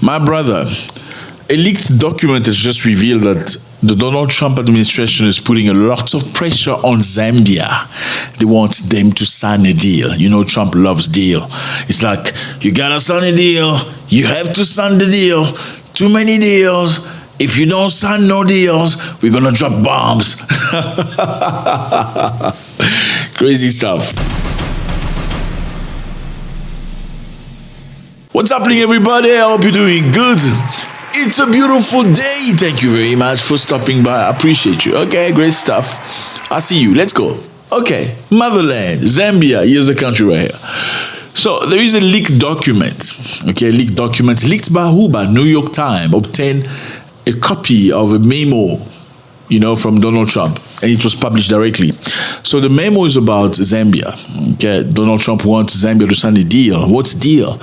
My brother, a leaked document has just revealed that the Donald Trump administration is putting a lot of pressure on Zambia. They want them to sign a deal. You know, Trump loves deal. It's like, you gotta sign a deal. You have to sign the deal. Too many deals. If you don't sign no deals, we're gonna drop bombs. Crazy stuff. What's happening, everybody? I hope you're doing good. It's a beautiful day. Thank you very much for stopping by. I appreciate you. Okay, great stuff. I see you. Let's go. Okay, motherland, Zambia. Here's the country right here. So there is a leaked document. Okay, leaked document. Leaked by who? By New York Times. Obtained a copy of a memo, from Donald Trump, and it was published directly. So the memo is about Zambia. Okay, Donald Trump wants Zambia to sign a deal. What's the deal?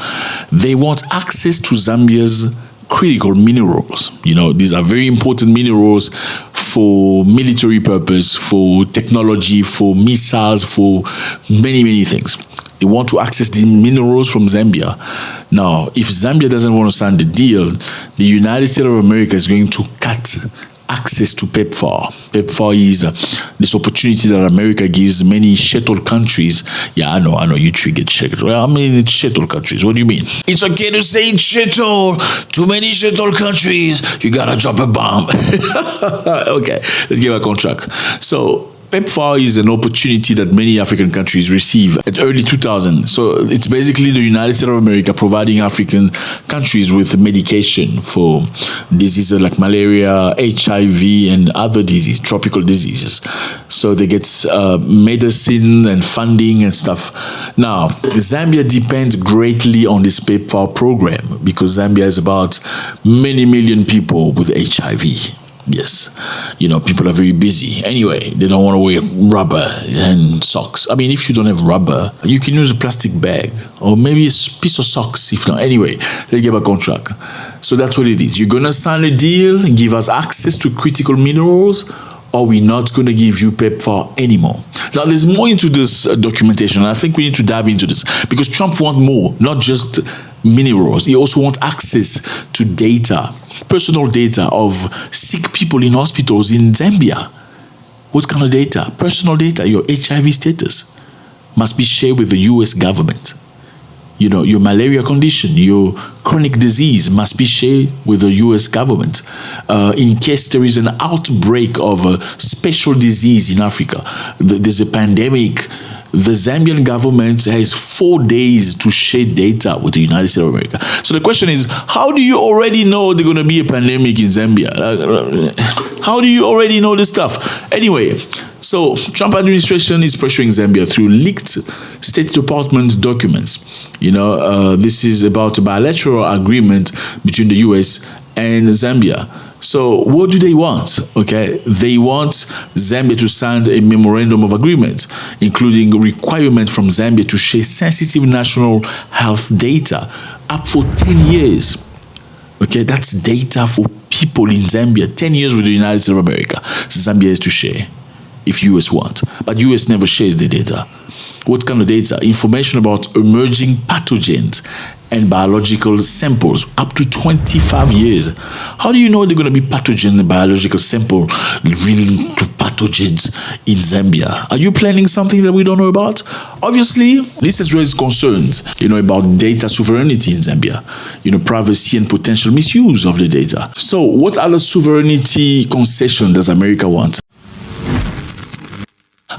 They want access to Zambia's critical minerals. These are very important minerals for military purpose, for technology, for missiles, for many, many things. They want to access the minerals from Zambia. Now, if Zambia doesn't want to sign the deal, the United States of America is going to cut access to PEPFAR. PEPFAR is this opportunity that America gives many shuttle countries. Yeah, I know, you triggered shuttle. Well, it's shuttle countries. What do you mean? It's okay to say it's shuttle. Too many shuttle countries. You gotta drop a bomb. Okay, let's get back on track. So, PEPFAR is an opportunity that many African countries receive at early 2000. So it's basically the United States of America providing African countries with medication for diseases like malaria, HIV, and other diseases, tropical diseases. So they get medicine and funding and stuff. Now, Zambia depends greatly on this PEPFAR program because Zambia is about many million people with HIV. Yes, people are very busy. Anyway, they don't want to wear rubber and socks. If you don't have rubber, you can use a plastic bag or maybe a piece of socks. If not, anyway, let's get back on track. So that's what it is. You're going to sign a deal, give us access to critical minerals, or we're not going to give you PEPFAR anymore. Now, there's more into this documentation, and I think we need to dive into this because Trump wants more, not just minerals. He also wants access to data, personal data of sick people in hospitals in Zambia. What kind of data? Personal data, your HIV status must be shared with the US government. Your malaria condition, your chronic disease must be shared with the US government. In case there is an outbreak of a special disease in Africa, there's a pandemic, the Zambian government has 4 days to share data with the United States of America. So the question is, how do you already know there's going to be a pandemic in Zambia? How do you already know this stuff? Anyway, so Trump administration is pressuring Zambia through leaked State Department documents. This is about a bilateral agreement between the US and Zambia. So what do they want? Okay, they want Zambia to sign a memorandum of agreement, including a requirement from Zambia to share sensitive national health data up for 10 years. Okay, that's data for people in Zambia. 10 years with the United States of America. Zambia has to share if US want. But US never shares the data. What kind of data? Information about emerging pathogens and biological samples up to 25 years. How do you know they're going to be pathogen and biological sample linked to pathogens in Zambia? Are you planning something that we don't know about? Obviously, this has raised concerns, about data sovereignty in Zambia, privacy and potential misuse of the data. So what other sovereignty concession does America want?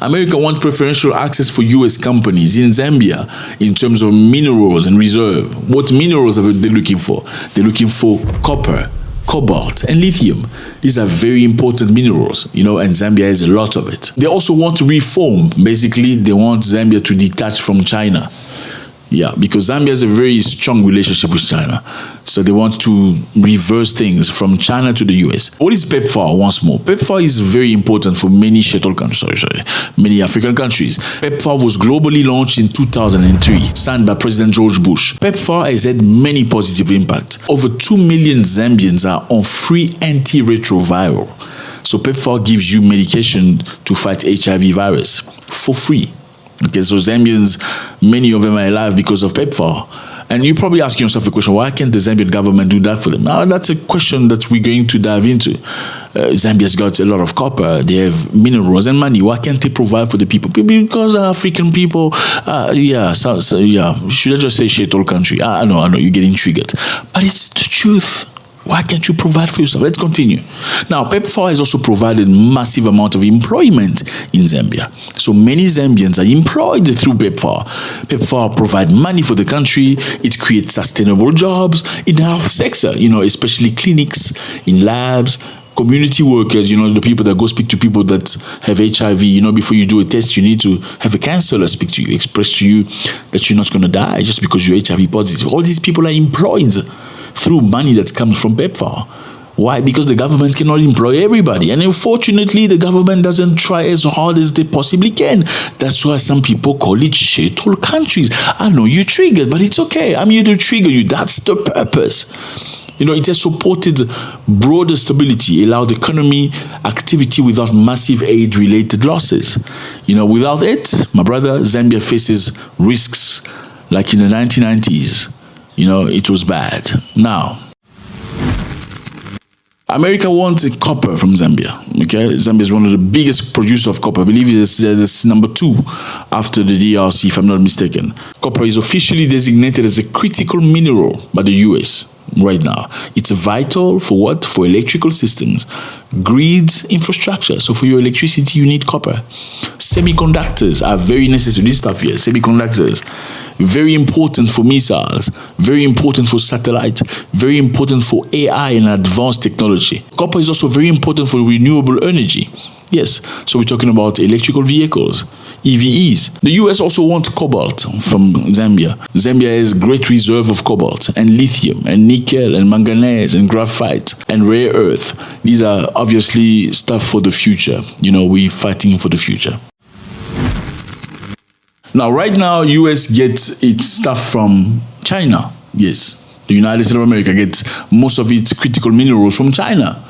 America wants preferential access for U.S. companies in Zambia in terms of minerals and reserve. What minerals are they looking for? They're looking for copper, cobalt, and lithium. These are very important minerals, and Zambia has a lot of it. They also want to reform. Basically, they want Zambia to detach from China. Yeah, because Zambia has a very strong relationship with China. So they want to reverse things from China to the US. What is PEPFAR once more? PEPFAR is very important for many shuttle countries, many African countries. PEPFAR was globally launched in 2003, signed by President George Bush. PEPFAR has had many positive impacts. Over 2 million Zambians are on free antiretroviral. So PEPFAR gives you medication to fight HIV virus for free. Okay, so Zambians, many of them are alive because of PEPFAR. And you're probably asking yourself a question, why can't the Zambian government do that for them? Now, that's a question that we're going to dive into. Zambia's got a lot of copper, they have minerals and money. Why can't they provide for the people? Because African people, yeah, should I just say shit all country? I know, you're getting triggered. But it's the truth. Why can't you provide for yourself? Let's continue. Now, PEPFAR has also provided massive amount of employment in Zambia. So many Zambians are employed through PEPFAR. PEPFAR provide money for the country. It creates sustainable jobs in the health sector, especially clinics, in labs, community workers, the people that go speak to people that have HIV. Before you do a test, you need to have a counselor speak to you, express to you that you're not going to die just because you're HIV positive. All these people are employed through money that comes from PEPFAR. Why? Because the government cannot employ everybody. And unfortunately, the government doesn't try as hard as they possibly can. That's why some people call it shithole countries. I know you're triggered, but it's okay. I'm here to trigger you. That's the purpose. It has supported broader stability, allowed economy activity without massive aid-related losses. Without it, my brother, Zambia faces risks like in the 1990s. It was bad. Now, America wants copper from Zambia. Okay, Zambia is one of the biggest producers of copper. I believe it's number 2 after the DRC, if I'm not mistaken. Copper is officially designated as a critical mineral by the US right now. It's vital for what? For electrical systems, grids, infrastructure. So for your electricity, you need copper. Semiconductors are very necessary. This stuff here, semiconductors, very important for missiles, very important for satellite, very important for AI and advanced technology. Copper is also very important for renewable energy. Yes, so we're talking about electrical vehicles, EVs. The US also wants cobalt from Zambia. Zambia has great reserve of cobalt and lithium and nickel and manganese and graphite and rare earth. These are obviously stuff for the future. We're fighting for the future. Now, right now, US gets its stuff from China. Yes, the United States of America gets most of its critical minerals from China.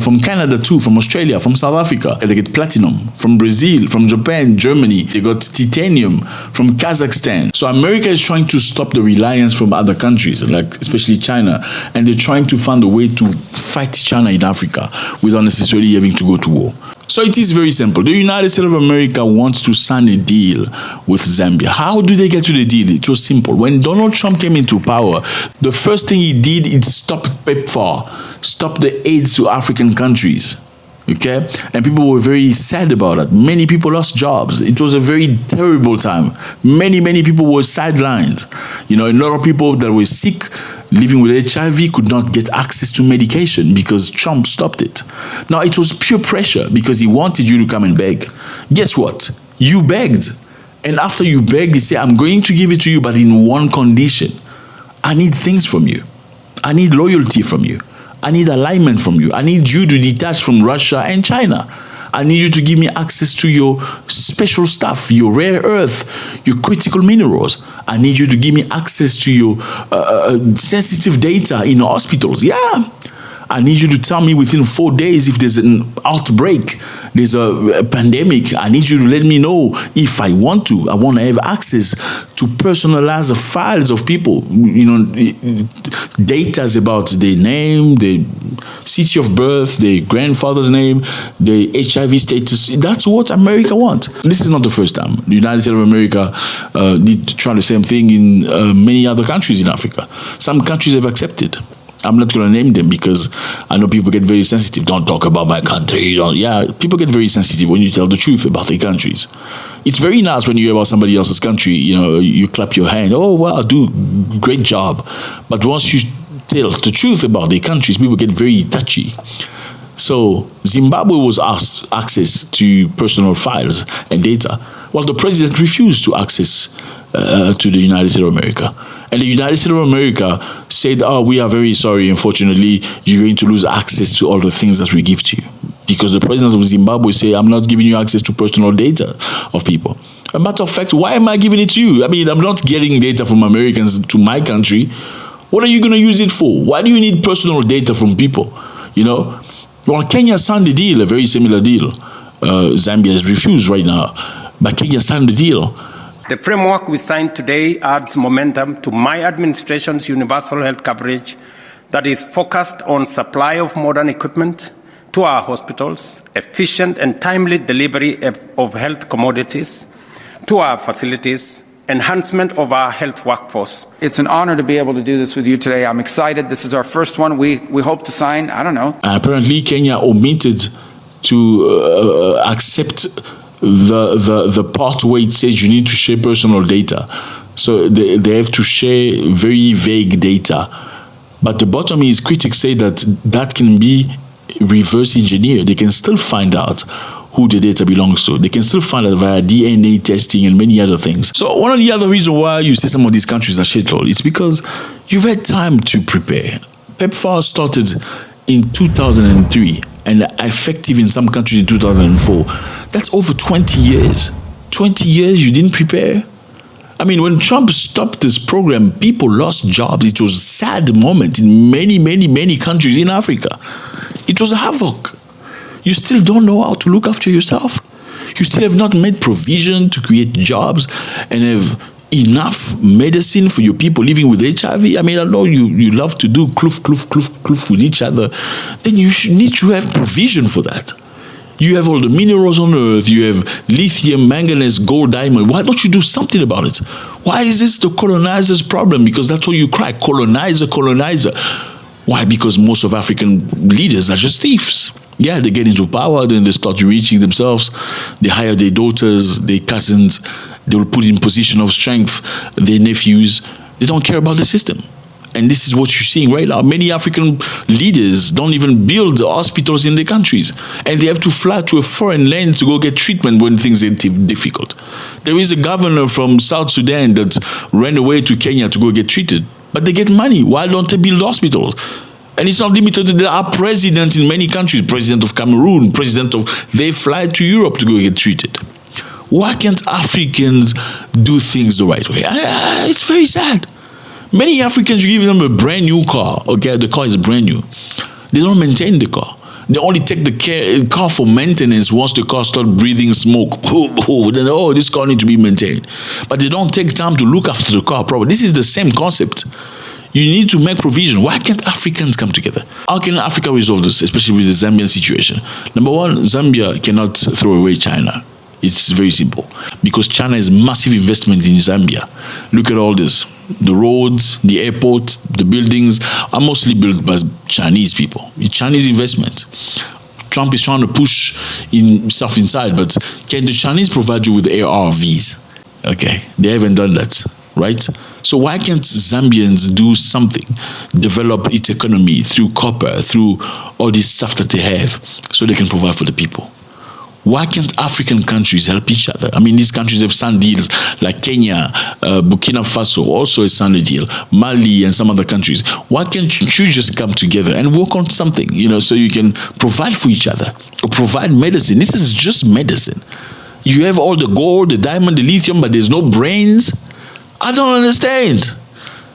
From Canada too, from Australia, from South Africa. They get platinum from Brazil, from Japan, Germany. They got titanium from Kazakhstan. So America is trying to stop the reliance from other countries, like especially China. And they're trying to find a way to fight China in Africa without necessarily having to go to war. So it is very simple. The United States of America wants to sign a deal with Zambia. How do they get to the deal? It was simple. When Donald Trump came into power, the first thing he did is stop PEPFAR, stop the aid to African countries. Okay? And people were very sad about it. Many people lost jobs. It was a very terrible time. Many people were sidelined. A lot of people that were sick, living with HIV, could not get access to medication because Trump stopped it. Now, it was pure pressure because he wanted you to come and beg. Guess what? You begged. And after you begged, he said, I'm going to give it to you, but in one condition. I need things from you. I need loyalty from you. I need alignment from you. I need you to detach from Russia and China. I need you to give me access to your special stuff, your rare earth, your critical minerals. I need you to give me access to your sensitive data in hospitals. Yeah. I need you to tell me within 4 days if there's an outbreak, there's a pandemic. I need you to let me know if I want to. I want to have access to personalized files of people, data about their name, their city of birth, their grandfather's name, their HIV status. That's what America wants. This is not the first time. The United States of America did try the same thing in many other countries in Africa. Some countries have accepted. I'm not going to name them because I know people get very sensitive. Don't talk about my country. People get very sensitive when you tell the truth about their countries. It's very nice when you hear about somebody else's country, you clap your hand. Oh, wow, great job. But once you tell the truth about their countries, people get very touchy. So Zimbabwe was asked access to personal files and data, while the president refused to access to the United States of America. And the United States of America said, we are very sorry. Unfortunately, you're going to lose access to all the things that we give to you. Because the president of Zimbabwe said, I'm not giving you access to personal data of people. A matter of fact, why am I giving it to you? I mean, I'm not getting data from Americans to my country. What are you going to use it for? Why do you need personal data from people? Well, Kenya signed a deal, a very similar deal. Zambia has refused right now. But Kenya signed the deal. The framework we signed today adds momentum to my administration's universal health coverage that is focused on supply of modern equipment to our hospitals, efficient and timely delivery of health commodities to our facilities, enhancement of our health workforce. It's an honor to be able to do this with you today. I'm excited. This is our first one. We hope to sign, I don't know. Apparently, Kenya omitted to accept the part where it says you need to share personal data. So they have to share very vague data. But the bottom is, critics say that can be reverse engineered. They can still find out who the data belongs to. They can still find out via DNA testing and many other things. So one of the other reasons why you say some of these countries are shithole, it's because you've had time to prepare. PEPFAR started in 2003 and effective in some countries in 2004. That's over 20 years. 20 years you didn't prepare? I mean, when Trump stopped this program, people lost jobs. It was a sad moment in many countries in Africa. It was a havoc. You still don't know how to look after yourself. You still have not made provision to create jobs and have enough medicine for your people living with HIV. I mean, I know you love to do kloof with each other. Then you need to have provision for that. You have all the minerals on earth. You have lithium, manganese, gold, diamond. Why don't you do something about it? Why is this the colonizer's problem? Because that's what you cry, colonizer. Why? Because most of African leaders are just thieves. Yeah, they get into power, then they start reaching themselves. They hire their daughters, their cousins. They will put in position of strength their nephews. They don't care about the system. And this is what you're seeing right now. Many African leaders don't even build hospitals in their countries. And they have to fly to a foreign land to go get treatment when things are difficult. There is a governor from South Sudan that ran away to Kenya to go get treated. But they get money. Why don't they build hospitals? And it's not limited to there are presidents in many countries. President of Cameroon, they fly to Europe to go get treated. Why can't Africans do things the right way? It's very sad. Many Africans, you give them a brand new car. Okay, the car is brand new. They don't maintain the car. They only take the car for maintenance once the car starts breathing smoke. Then, this car needs to be maintained. But they don't take time to look after the car properly. This is the same concept. You need to make provision. Why can't Africans come together? How can Africa resolve this, especially with the Zambian situation? Number one, Zambia cannot throw away China. It's very simple. Because China has massive investment in Zambia. Look at all this. The roads, the airport, the buildings are mostly built by Chinese people. It's Chinese investment. Trump is trying to push himself inside, but can the Chinese provide you with ARVs? Okay, they haven't done that, right? So why can't Zambians do something, develop its economy through copper, through all this stuff that they have, so they can provide for the people? Why can't African countries help each other? I mean, these countries have signed deals like Kenya, Burkina Faso also has signed a deal, Mali and some other countries. Why can't you just come together and work on something, so you can provide for each other or provide medicine? This is just medicine. You have all the gold, the diamond, the lithium, but there's no brains? I don't understand.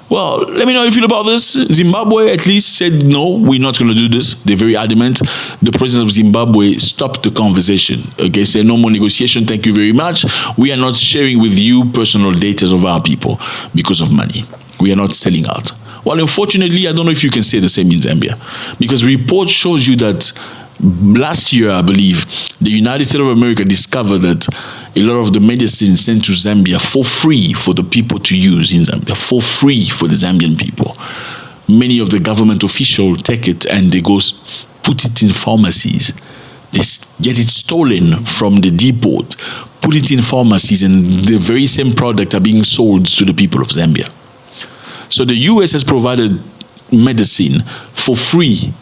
Well, let me know how you feel about this. Zimbabwe at least said, no, we're not going to do this. They're very adamant. The president of Zimbabwe stopped the conversation. Okay, said no more negotiation. Thank you very much. We are not sharing with you personal data of our people because of money. We are not selling out. Well, unfortunately, I don't know if you can say the same in Zambia, because report shows you that last year, I believe, the United States of America discovered that a lot of the medicine sent to Zambia for free for the people to use in Zambia, for free for the Zambian people. Many of the government officials take it and they go put it in pharmacies. They get it stolen from the depot, put it in pharmacies, and the very same product are being sold to the people of Zambia. So the US has provided medicine for free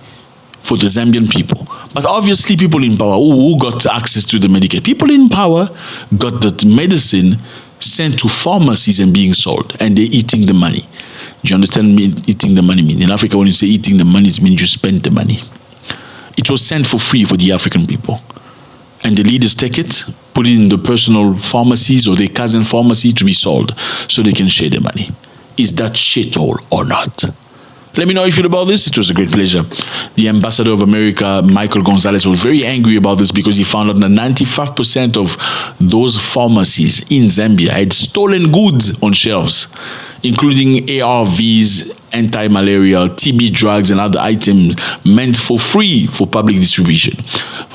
for the Zambian people. But obviously people in power who got access to the Medicare, people in power got that medicine sent to pharmacies and being sold, and they're eating the money. Do you understand me? Eating the money mean? In Africa, when you say eating the money, it means you spend the money. It was sent for free for the African people. And the leaders take it, put it in the personal pharmacies or their cousin pharmacy to be sold so they can share the money. Is that shithole or not? Let me know how you feel about this. It was a great pleasure. The ambassador of America, Michael Gonzalez, was very angry about this because he found out that 95% of those pharmacies in Zambia had stolen goods on shelves, including ARVs, anti-malaria, TB drugs, and other items meant for free for public distribution.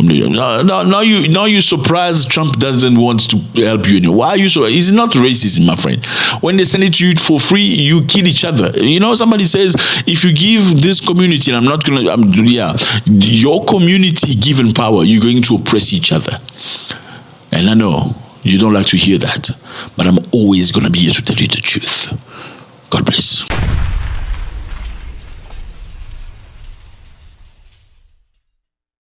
Now you're surprised Trump doesn't want to help you anymore. Why are you so? It's not racism, my friend. When they send it to you for free, you kill each other. You know, somebody says, if you give this community, and I'm not gonna, your community given power, you're going to oppress each other. And I know you don't like to hear that, but I'm always gonna be here to tell you the truth. God bless.